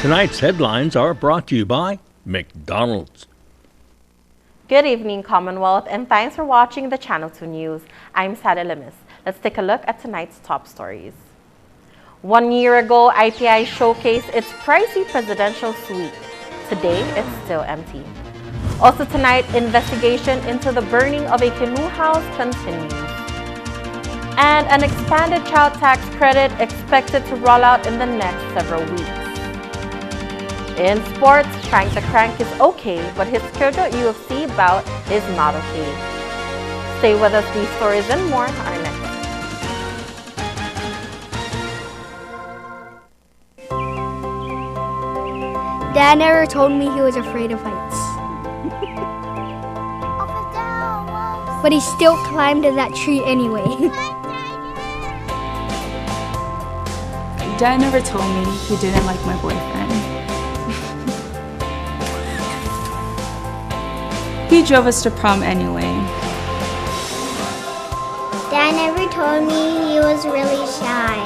Tonight's headlines are brought to you by McDonald's. Good evening, Commonwealth, and thanks for watching the Channel 2 News. I'm Sada Limis. Let's take a look at tonight's top stories. 1 year ago, IPI showcased its pricey presidential suite. Today, it's still empty. Also tonight, investigation into the burning of a canoe house continues. And an expanded child tax credit expected to roll out in the next several weeks. In sports, Crank the Crank is okay, but his scheduled UFC bout is not okay. Stay with us, these stories and more are next. Dad never told me he was afraid of heights. But he still climbed that tree anyway. Dad never told me he didn't like my boyfriend. He drove us to prom anyway. Dad never told me he was really shy.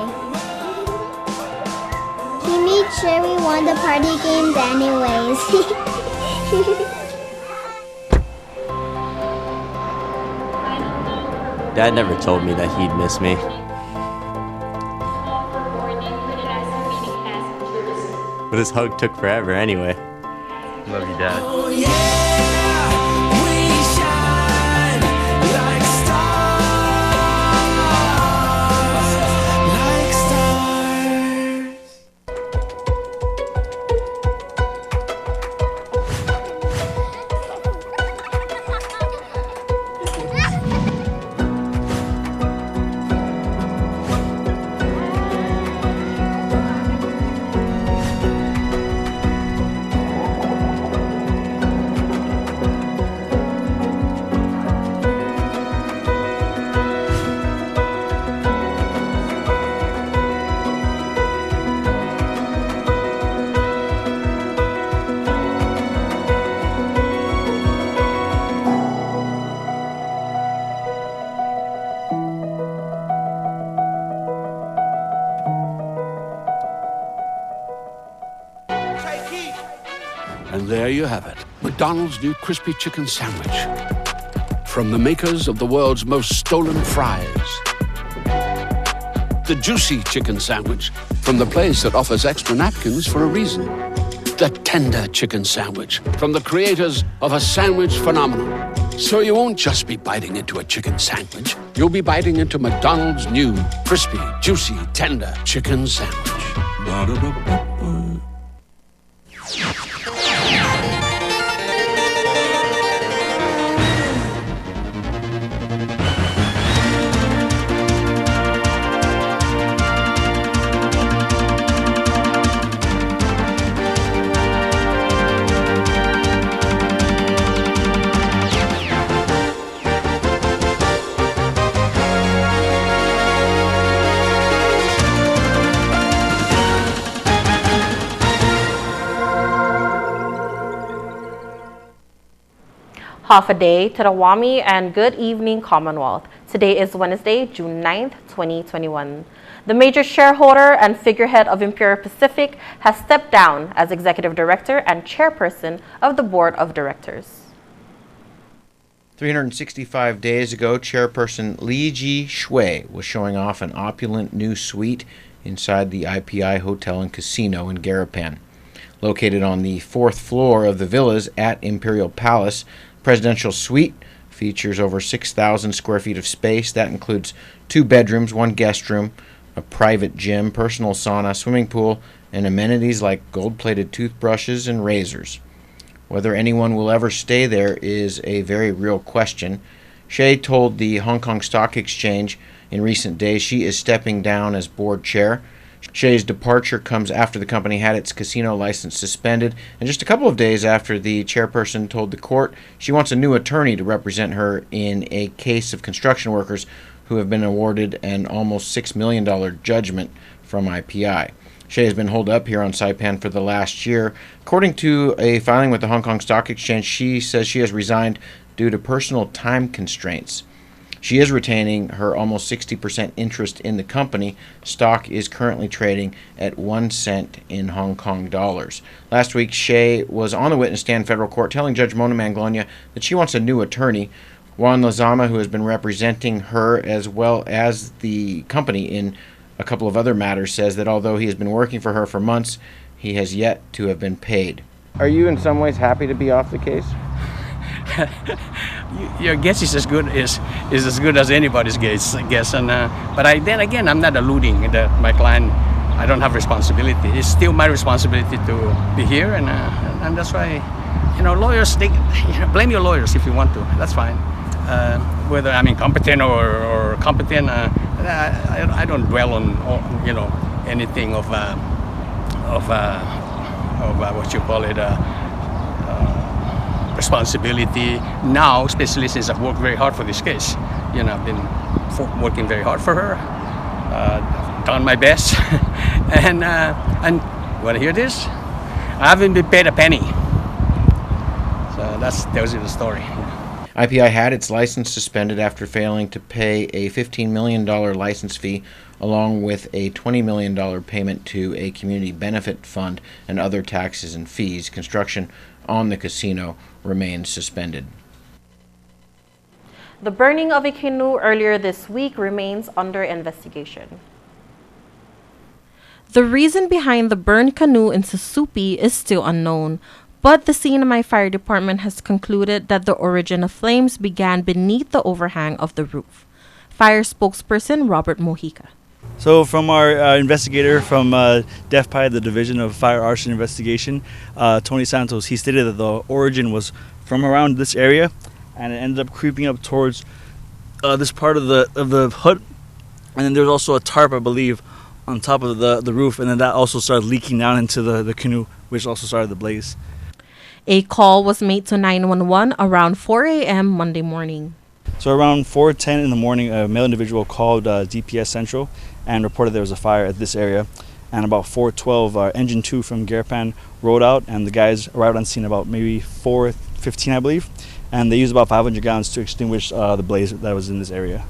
He made sure we won the party games anyways. Dad never told me that he'd miss me. But his hug took forever anyway. Love you, Dad. Oh, yeah, we shine like And there you have it, McDonald's new crispy chicken sandwich. From the makers of the world's most stolen fries. The juicy chicken sandwich from the place that offers extra napkins for a reason. The tender chicken sandwich from the creators of a sandwich phenomenon. So you won't just be biting into a chicken sandwich, you'll be biting into McDonald's new crispy, juicy, tender chicken sandwich. Ba-da-ba-ba-ba. Half a day to the Wami and good evening, Commonwealth. Today is Wednesday, June 9th, 2021. The major shareholder and figurehead of Imperial Pacific has stepped down as executive director and chairperson of the board of directors. 365 days ago, chairperson Li Ji Shui was showing off an opulent new suite inside the IPI Hotel and Casino in Garapan. Located on the 4th floor of the villas at Imperial Palace, presidential suite features over 6,000 square feet of space. That includes 2 bedrooms, 1 guest room, a private gym, personal sauna, swimming pool, and amenities like gold-plated toothbrushes and razors. Whether anyone will ever stay there is a very real question. Shay told the Hong Kong Stock Exchange in recent days she is stepping down as board chair. Shay's departure comes after the company had its casino license suspended, and just a couple of days after the chairperson told the court she wants a new attorney to represent her in a case of construction workers who have been awarded an almost $6 million judgment from IPI. Shay has been holed up here on Saipan for the last year. According to a filing with the Hong Kong Stock Exchange, she says she has resigned due to personal time constraints. She is retaining her almost 60% interest in the company. Stock is currently trading at 1 cent in Hong Kong dollars. Last week, Shea was on the witness stand in federal court telling Judge Mona Manglonia that she wants a new attorney. Juan Lozama, who has been representing her as well as the company in a couple of other matters, says that although he has been working for her for months, he has yet to have been paid. Are you in some ways happy to be off the case? Your guess is as good as anybody's guess. And but then again, I'm not alluding that my client. I don't have responsibility. It's still my responsibility to be here, and that's why, lawyers. Blame your lawyers if you want to. That's fine. Whether I'm incompetent or competent, I don't dwell on anything of what you call it. Responsibility now, especially since I've worked very hard for this case. I've been working very hard for her, done my best, and you want to hear this? I haven't been paid a penny. So that tells you the story. IPI had its license suspended after failing to pay a $15 million license fee, along with a $20 million payment to a community benefit fund and other taxes and fees. Construction on the casino remains suspended. The burning of Iquino earlier this week remains under investigation. The reason behind the burned canoe in Susupi is still unknown, but the CNMI Fire Department has concluded that the origin of flames began beneath the overhang of the roof. Fire spokesperson Robert Mojica. So from our investigator from DEFPI, the Division of Fire Arson Investigation, Tony Santos, he stated that the origin was from around this area, and it ended up creeping up towards this part of the hut, and then there's also a tarp, I believe, on top of the roof, and then that also started leaking down into the canoe, which also started the blaze. A call was made to 911 around 4 a.m. Monday morning. So around 4:10 in the morning, a male individual called DPS Central and reported there was a fire at this area. And about 4:12, Engine 2 from Garapan rode out, and the guys arrived on scene about maybe 4:15, I believe. And they used about 500 gallons to extinguish the blaze that was in this area.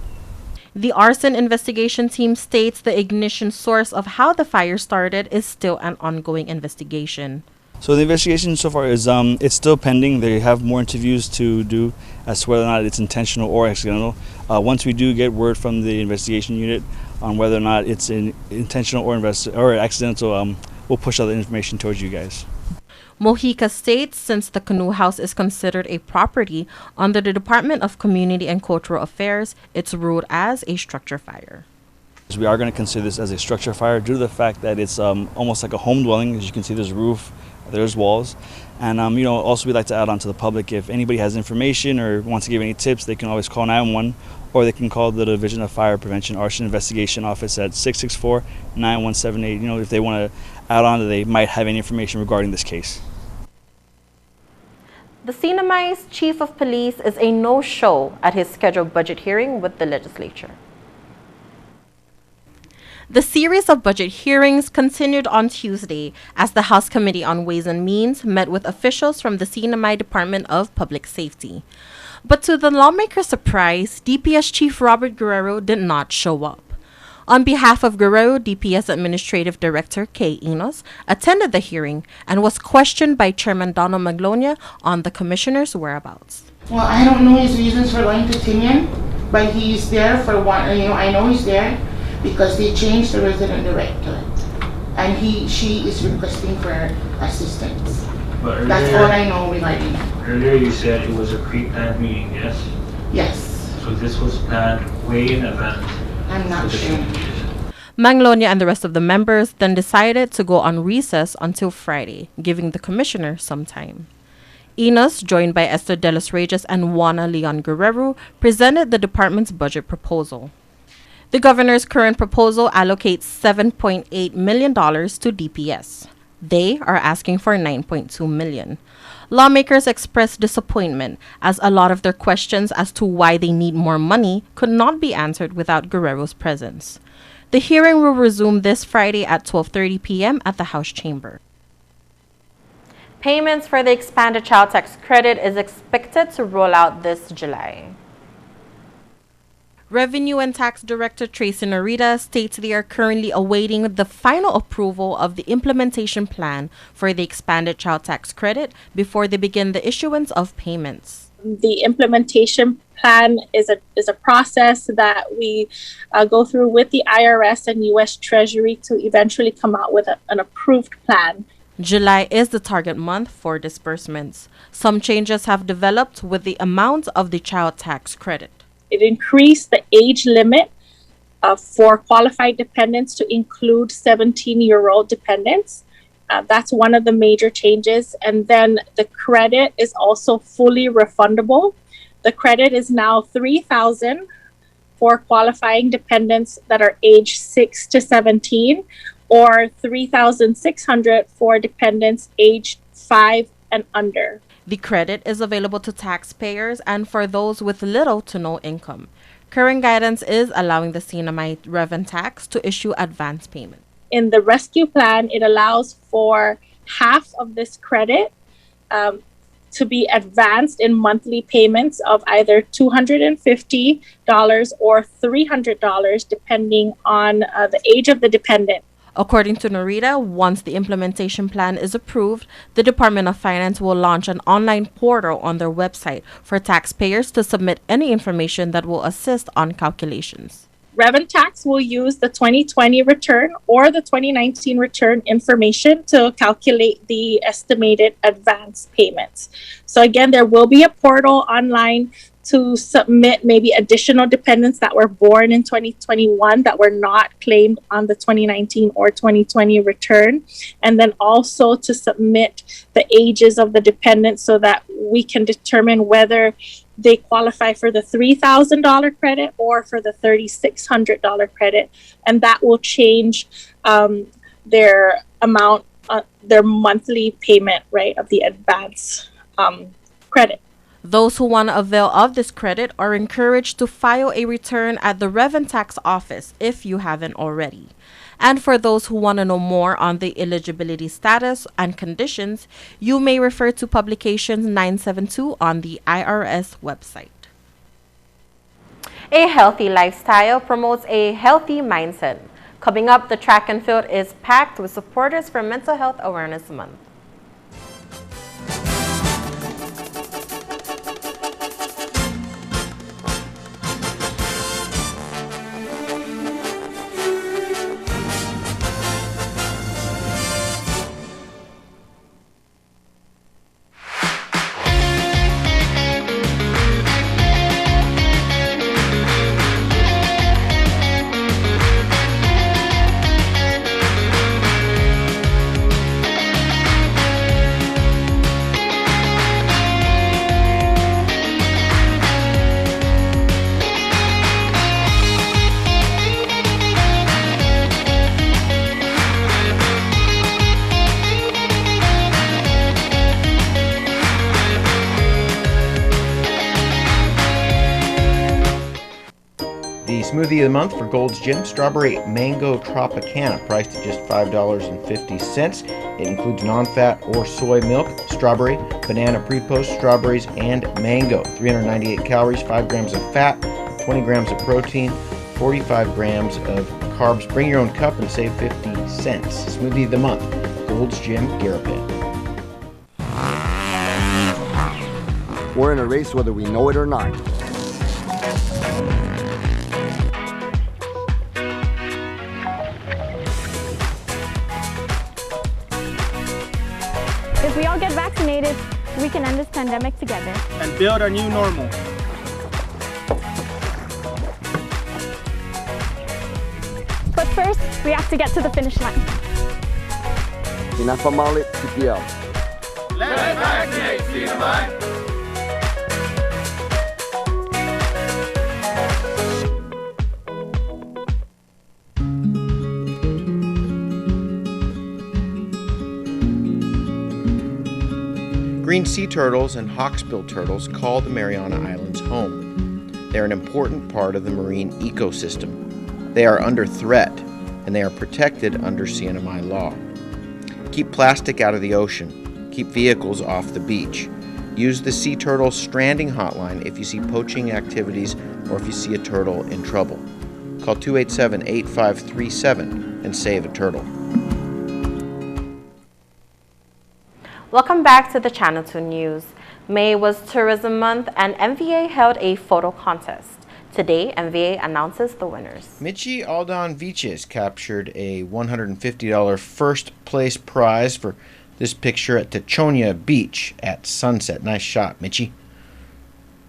The arson investigation team states the ignition source of how the fire started is still an ongoing investigation. So the investigation so far is it's still pending. They have more interviews to do as to whether or not it's intentional or accidental. Once we do get word from the investigation unit on whether or not it's intentional or accidental, we'll push out the information towards you guys. Mojica states since the canoe house is considered a property under the Department of Community and Cultural Affairs, it's ruled as a structure fire. We are going to consider this as a structure fire due to the fact that it's almost like a home dwelling. As you can see, there's a roof, there's walls, and also we'd like to add on to the public, if anybody has information or wants to give any tips, they can always call 911, or they can call the Division of Fire Prevention Arson Investigation Office at 664-9178. If they want to add on, they might have any information regarding this case. The CNMI's Chief of Police is a no-show at his scheduled budget hearing with the legislature. The series of budget hearings continued on Tuesday as the House Committee on Ways and Means met with officials from the CNMI Department of Public Safety. But to the lawmakers' surprise, DPS Chief Robert Guerrero did not show up. On behalf of Guerrero, DPS Administrative Director Kay Enos attended the hearing and was questioned by Chairman Donald Maglonia on the commissioner's whereabouts. Well, I don't know his reasons for going to Tinian, but he's there for one. I know he's there because they changed the resident director, and she is requesting for assistance. But earlier, that's all I know regarding that. Earlier you said it was a pre-planned meeting, yes? Yes. So this was planned way in advance? I'm not sure. Manglonia and the rest of the members then decided to go on recess until Friday, giving the commissioner some time. Enos, joined by Esther De Los Reyes and Juana Leon Guerrero, presented the department's budget proposal. The governor's current proposal allocates $7.8 million to DPS. They are asking for $9.2 million. Lawmakers expressed disappointment as a lot of their questions as to why they need more money could not be answered without Guerrero's presence. The hearing will resume this Friday at 12:30 p.m. at the House Chamber. Payments for the expanded child tax credit is expected to roll out this July. Revenue and Tax Director Tracy Narita states they are currently awaiting the final approval of the implementation plan for the expanded child tax credit before they begin the issuance of payments. The implementation plan is a process that we go through with the IRS and U.S. Treasury to eventually come out with an approved plan. July is the target month for disbursements. Some changes have developed with the amount of the child tax credit. It increased the age limit for qualified dependents to include 17-year-old dependents. That's one of the major changes. And then the credit is also fully refundable. The credit is now $3,000 for qualifying dependents that are age 6 to 17, or $3,600 for dependents aged 5 and under. The credit is available to taxpayers and for those with little to no income. Current guidance is allowing the CNMI Revenue Tax to issue advance payment. In the rescue plan, it allows for half of this credit to be advanced in monthly payments of either $250 or $300, depending on the age of the dependent. According to Narita, once the implementation plan is approved, the Department of Finance will launch an online portal on their website for taxpayers to submit any information that will assist on calculations. Revenue Tax will use the 2020 return or the 2019 return information to calculate the estimated advance payments. So again, there will be a portal online to submit maybe additional dependents that were born in 2021 that were not claimed on the 2019 or 2020 return, and then also to submit the ages of the dependents so that we can determine whether they qualify for the $3,000 credit or for the $3,600 credit, and that will change their amount, their monthly payment, right, of the advance credit. Those who want to avail of this credit are encouraged to file a return at the Revenue Tax Office if you haven't already. And for those who want to know more on the eligibility status and conditions, you may refer to Publications 972 on the IRS website. A healthy lifestyle promotes a healthy mindset. Coming up, the track and field is packed with supporters for Mental Health Awareness Month. Smoothie of the month for Gold's Gym, Strawberry Mango Tropicana, priced at just $5.50. It includes non-fat or soy milk, strawberry, banana pre-post, strawberries, and mango. 398 calories, 5 grams of fat, 20 grams of protein, 45 grams of carbs. Bring your own cup and save 50 cents. Smoothie of the month, Gold's Gym, Garapan. We're in a race whether we know it or not. If we all get vaccinated, we can end this pandemic together. And build our new normal. But first, we have to get to the finish line. Pinapamalit si PL. Let's vaccinate, CNMI! Green sea turtles and hawksbill turtles call the Mariana Islands home. They're an important part of the marine ecosystem. They are under threat, and they are protected under CNMI law. Keep plastic out of the ocean. Keep vehicles off the beach. Use the Sea Turtle Stranding Hotline if you see poaching activities or if you see a turtle in trouble. Call 287-8537 and save a turtle. Welcome back to the Channel 2 News. May was Tourism Month and MVA held a photo contest. Today, MVA announces the winners. Michi Aldon Viches captured a $150 first place prize for this picture at Techonia Beach at sunset. Nice shot, Michi.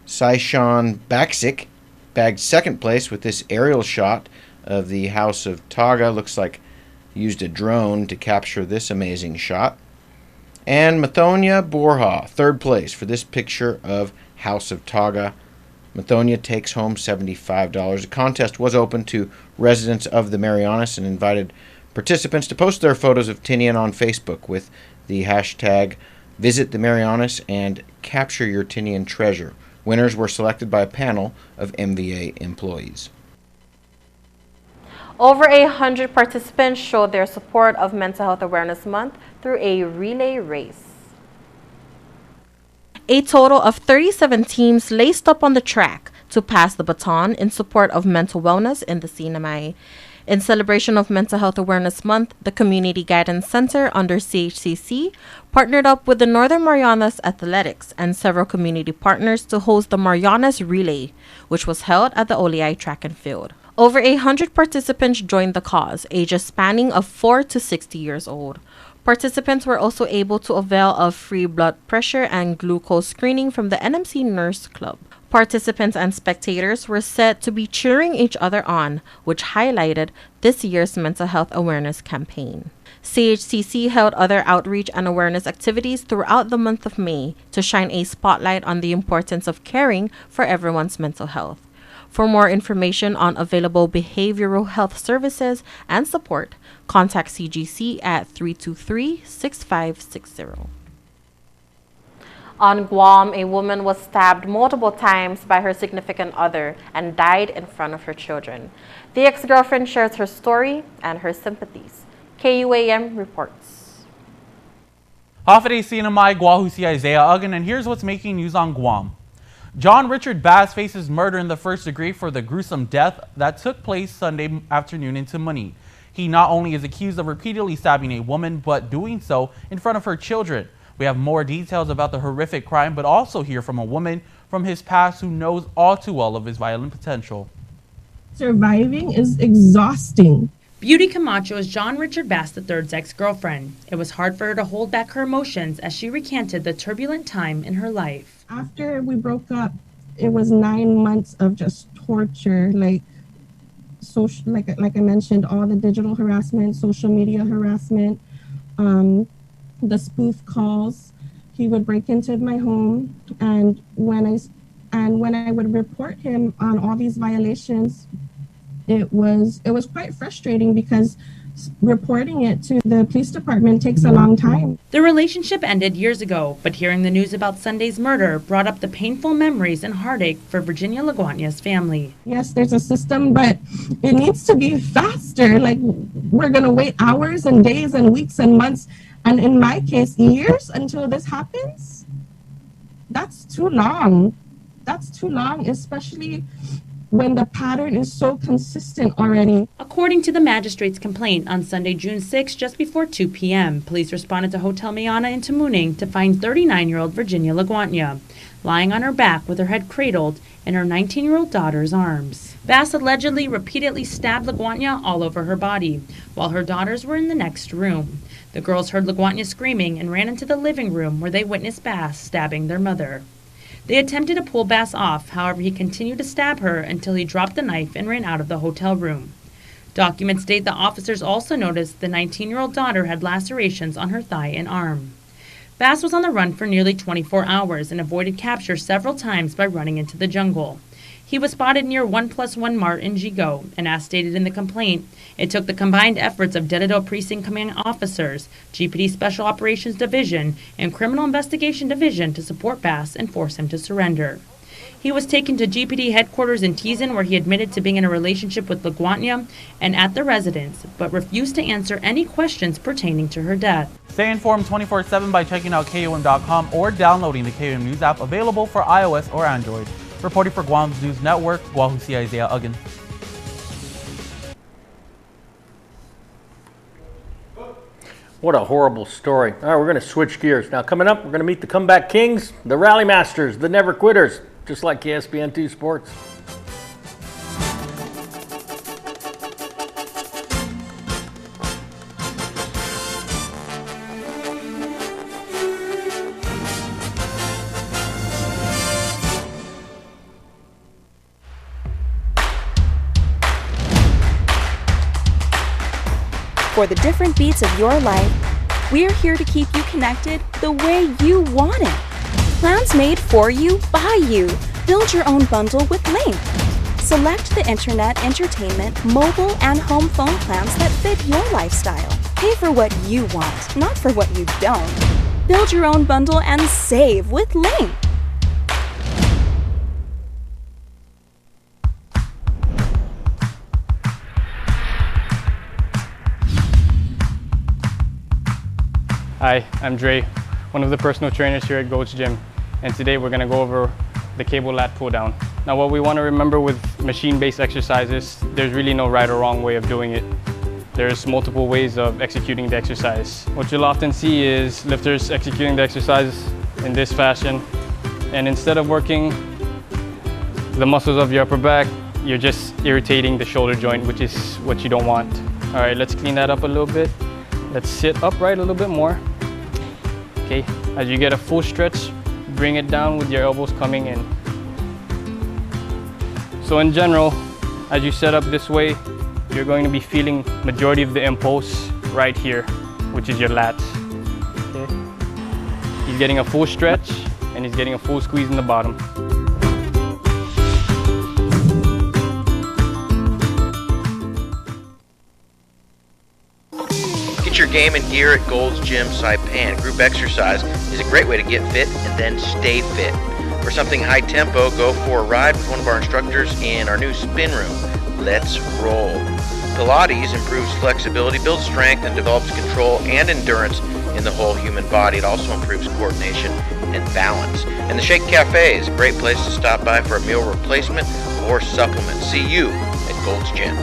Saishan Baksik bagged second place with this aerial shot of the House of Taga. Looks like he used a drone to capture this amazing shot. And Mathonia Borja, third place for this picture of House of Taga. Mathonia takes home $75. The contest was open to residents of the Marianas and invited participants to post their photos of Tinian on Facebook with the hashtag Visit the Marianas and Capture Your Tinian Treasure. Winners were selected by a panel of MVA employees. Over 100 participants showed their support of Mental Health Awareness Month through a relay race. A total of 37 teams laced up on the track to pass the baton in support of mental wellness in the CNMI. In celebration of Mental Health Awareness Month, the Community Guidance Center under CHCC partnered up with the Northern Marianas Athletics and several community partners to host the Marianas Relay, which was held at the Oleai Track and Field. Over 100 participants joined the cause, ages spanning of 4 to 60 years old. Participants were also able to avail of free blood pressure and glucose screening from the NMC Nurse Club. Participants and spectators were said to be cheering each other on, which highlighted this year's mental health awareness campaign. CHCC held other outreach and awareness activities throughout the month of May to shine a spotlight on the importance of caring for everyone's mental health. For more information on available behavioral health services and support, contact CGC at 323-6560. On Guam, a woman was stabbed multiple times by her significant other and died in front of her children. The ex-girlfriend shares her story and her sympathies. KUAM reports. Hafide Sinamai Guahusi Isaiah Uggan, and here's what's making news on Guam. John Richard Bass faces murder in the first degree for the gruesome death that took place Sunday afternoon in Timoni. He not only is accused of repeatedly stabbing a woman, but doing so in front of her children. We have more details about the horrific crime, but also hear from a woman from his past who knows all too well of his violent potential. Surviving is exhausting. Beauty Camacho is John Richard Bass III's ex-girlfriend. It was hard for her to hold back her emotions as she recanted the turbulent time in her life. After we broke up, it was 9 months of just torture, like I mentioned, all the digital harassment, social media harassment, the spoof calls. He would break into my home, and when I would report him on all these violations, it was quite frustrating because reporting it to the police department takes a long time. The relationship ended years ago, but hearing the news about Sunday's murder brought up the painful memories and heartache for Virginia Laguanya's family. Yes, there's a system, but it needs to be faster. Like, we're going to wait hours and days and weeks and months, and in my case, years until this happens. That's too long. That's too long, especially when the pattern is so consistent already. According to the magistrate's complaint, on Sunday, June 6, just before 2 p.m., police responded to Hotel Mayana in Tamuning to find 39-year-old Virginia Laguanya lying on her back with her head cradled in her 19-year-old daughter's arms. Bass allegedly repeatedly stabbed Laguanya all over her body, while her daughters were in the next room. The girls heard Laguanya screaming and ran into the living room where they witnessed Bass stabbing their mother. They attempted to pull Bass off, however he continued to stab her until he dropped the knife and ran out of the hotel room. Documents state the officers also noticed the 19-year-old daughter had lacerations on her thigh and arm. Bass was on the run for nearly 24 hours and avoided capture several times by running into the jungle. He was spotted near 1+1 Mart in Jigo, and as stated in the complaint, it took the combined efforts of Dededo Precinct Command officers, GPD Special Operations Division, and Criminal Investigation Division to support Bass and force him to surrender. He was taken to GPD headquarters in Tizen, where he admitted to being in a relationship with LaGuardia and at the residence, but refused to answer any questions pertaining to her death. Stay informed 24/7 by checking out KOM.com or downloading the KOM News app, available for iOS or Android. Reporting for Guam's News Network, Guahusi Isaiah Uggan. What a horrible story. All right, we're going to switch gears. Now, coming up, we're going to meet the comeback kings, the rally masters, the never quitters, just like KSPN2 Sports. For the different beats of your life, we're here to keep you connected the way you want it. Plans made for you, by you. Build your own bundle with Link. Select the internet, entertainment, mobile, and home phone plans that fit your lifestyle. Pay for what you want, not for what you don't. Build your own bundle and save with Link. Hi, I'm Dre, one of the personal trainers here at GOAT's Gym, and today we're going to go over the cable lat pull down. Now, what we want to remember with machine-based exercises, there's really no right or wrong way of doing it. There's multiple ways of executing the exercise. What you'll often see is lifters executing the exercise in this fashion, and instead of working the muscles of your upper back, you're just irritating the shoulder joint, which is what you don't want. All right, let's clean that up a little bit. Let's sit upright a little bit more. Okay, as you get a full stretch, bring it down with your elbows coming in. So in general, as you set up this way, you're going to be feeling majority of the impulse right here, which is your lats. Okay. He's getting a full stretch and he's getting a full squeeze in the bottom. Get your game and gear at Gold's Gym Saipan. Group exercise is a great way to get fit and then stay fit. For something high tempo, go for a ride with one of our instructors in our new spin room. Let's roll. Pilates improves flexibility, builds strength, and develops control and endurance in the whole human body. It also improves coordination and balance. And the Shake Cafe is a great place to stop by for a meal replacement or supplement. See you at Gold's Gym.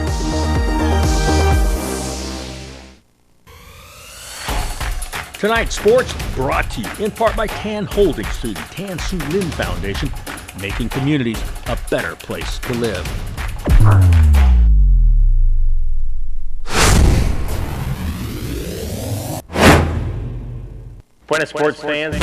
Tonight's sports brought to you in part by Tan Holdings through the Tan Su Lin Foundation, making communities a better place to live. Buenas sports fans.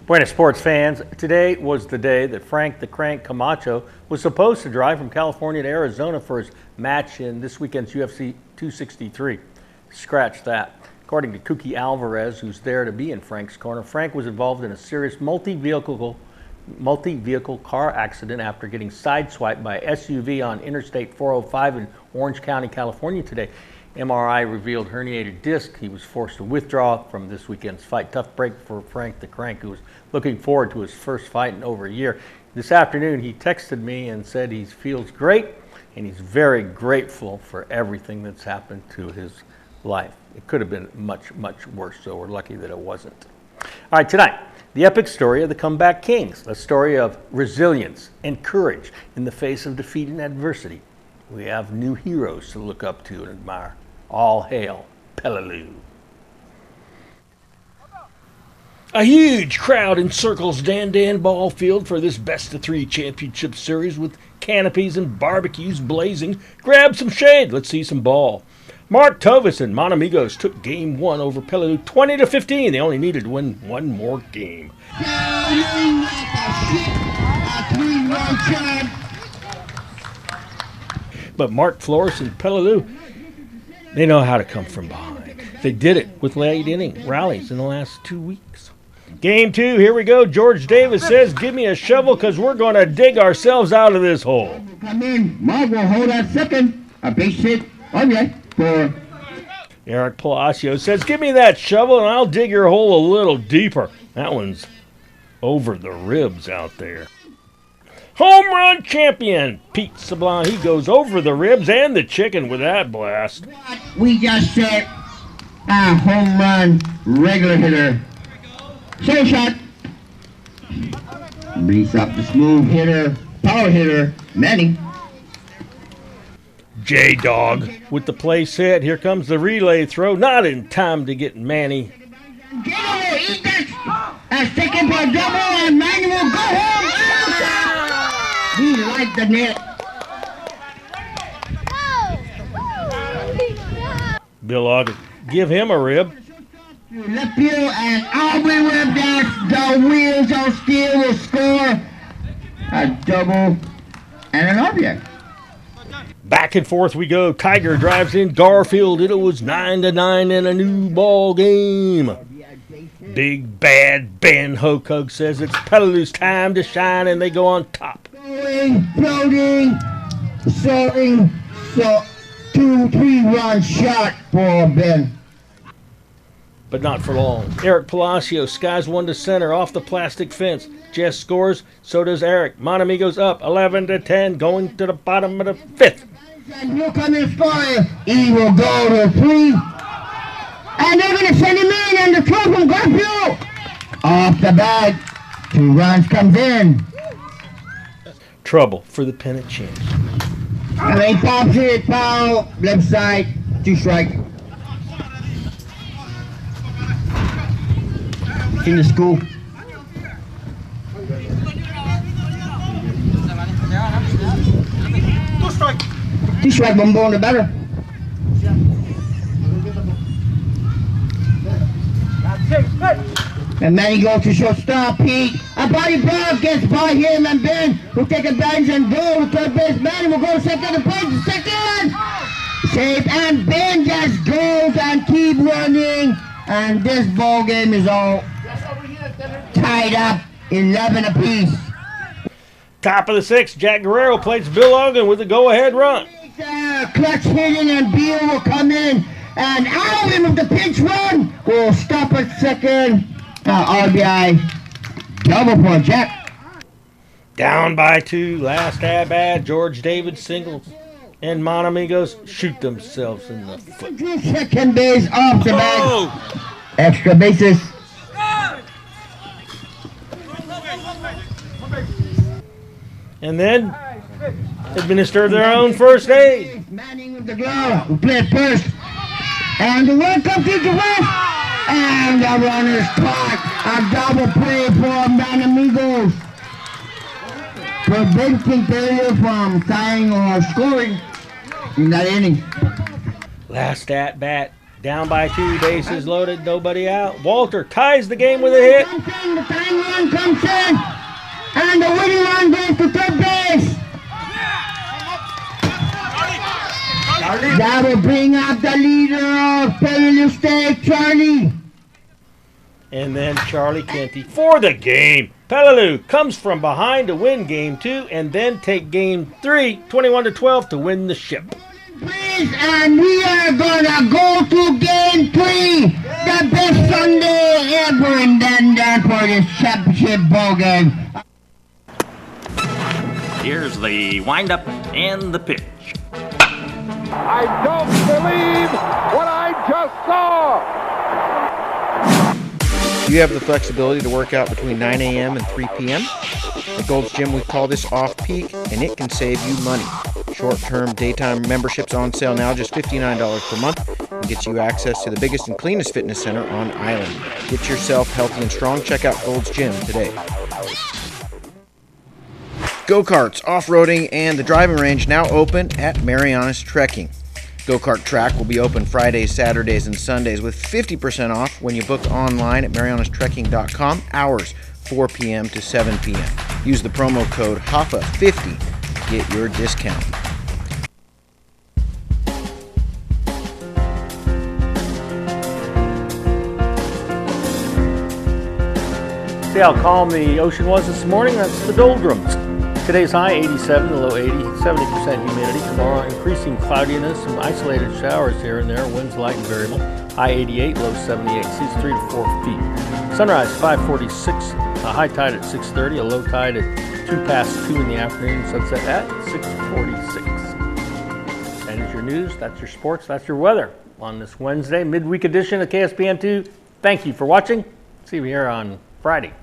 Buenas sports fans, today was the day that Frank the Crank Camacho was supposed to drive from California to Arizona for his match in this weekend's UFC 263. Scratch that. According to Cookie Alvarez, who's there to be in Frank's corner, Frank was involved in a serious multi-vehicle car accident after getting sideswiped by a SUV on Interstate 405 in Orange County, California today. MRI revealed herniated disc. He was forced to withdraw from this weekend's fight. Tough break for Frank the Crank, who was looking forward to his first fight in over a year. This afternoon, he texted me and said he feels great and he's very grateful for everything that's happened to his life. It could have been much, much worse, so we're lucky that it wasn't. All right, tonight, the epic story of the comeback kings, a story of resilience and courage in the face of defeat and adversity. We have new heroes to look up to and admire. All hail Peleliu. A huge crowd encircles Dan Ball Field for this best-of-3 championship series with canopies and barbecues blazing. Grab some shade. Let's see some ball. Mark Tovis and Monamigos took game 1 over Peleliu 20-15. They only needed to win one more game. But Mark Flores and Peleliu, they know how to come from behind. They did it with late inning rallies in the last 2 weeks. Game 2, here we go. George Davis says, give me a shovel because we're going to dig ourselves out of this hole. Come in. Mark will hold at second. A base hit. Okay. For Eric Palacio says, give me that shovel and I'll dig your hole a little deeper. That one's over the ribs out there. Home run champion Pete Sablon. He goes over the ribs and the chicken with that blast. we just said a home run regular hitter. Same shot. Brings up the smooth hitter, power hitter, Manny. J-Dog with the place hit. Here comes the relay throw. Not in time to get Manny. Get over, eat that. A second for a double, and Manny will go home. He liked the net. Bill Ogden, give him a rib. Left field and Aubrey Webb, that's the wheels of steel will score a double and an RBI. Back and forth we go. Tiger drives in Garfield. It was 9-9 in a new ball game. Big bad Ben Hokug says it's Peleliu's time to shine, and they go on top. Going, floating, soaring, so 2-3 run shot for Ben. But not for long. Eric Palacio skies one to center off the plastic fence. Jess scores, so does Eric. Monamigo's up 11-10, going to the bottom of the fifth. And he'll come in scoring. He will go to 3. And they're going to send him in, and the throw from Garfield. Off the bag. 2 runs comes in. Trouble for the pennant chance. And he pops it, foul, left side, 2 strike. In the school. 2 strike, one ball, the better. And Manny goes to shortstop, Pete. A body block gets by him, and Ben will take advantage and go to third base. Manny will go to second, and play to second. Safe, and Ben just goes and keep running. And this ball game is all tied up, 11 apiece. Top of the 6th, Jack Guerrero plays Bill Ogden with a go-ahead run. Clutch hitting, and Beal will come in. And out of him with the pinch run will stop at second. RBI double for Jack. Down by 2, last at bat, George David singles. And Monamigos shoot themselves in the foot. Second base off the bat. Extra bases. And then administer their own first aid. Manning with the glove, who played first. And the run comes to the left. And the runner's caught. A double play for Manamigos. Preventing failure from tying or scoring in that inning. Last at bat, down by 2, bases loaded, nobody out. Walter ties the game with a hit. The tying run comes in. And the winning run goes to third base. That will bring up the leader of Peleliu State, Charlie. And then Charlie Kenty for the game. Peleliu comes from behind to win game 2 and then take game 3, 21-12 to win the ship. Please, and we are gonna go to game 3, the best Sunday ever in Denver for this championship ball game. Here's the windup and the pitch. I don't believe what I just saw. Do you have the flexibility to work out between 9 a.m. and 3 p.m.? At Gold's Gym, we call this off-peak, and it can save you money. Short-term daytime memberships on sale now, just $59 per month, and gets you access to the biggest and cleanest fitness center on island. Get yourself healthy and strong. Check out Gold's Gym today. Go-karts, off-roading, and the driving range now open at Marianas Trekking. Go-kart track will be open Fridays, Saturdays, and Sundays with 50% off when you book online at marianastrekking.com, hours 4 p.m. to 7 p.m. Use the promo code HOFFA50 to get your discount. See how calm the ocean was this morning? That's the doldrums. Today's high 87, the low 80, 70% humidity. Tomorrow, increasing cloudiness, some isolated showers here and there. Winds light and variable. High 88, low 78. Seas 3 to 4 feet. Sunrise 5:46. A high tide at 6:30. A low tide at 2 past 2 in the afternoon. Sunset at 6:46. That is your news. That's your sports. That's your weather on this Wednesday midweek edition of KSPN2. Thank you for watching. See you here on Friday.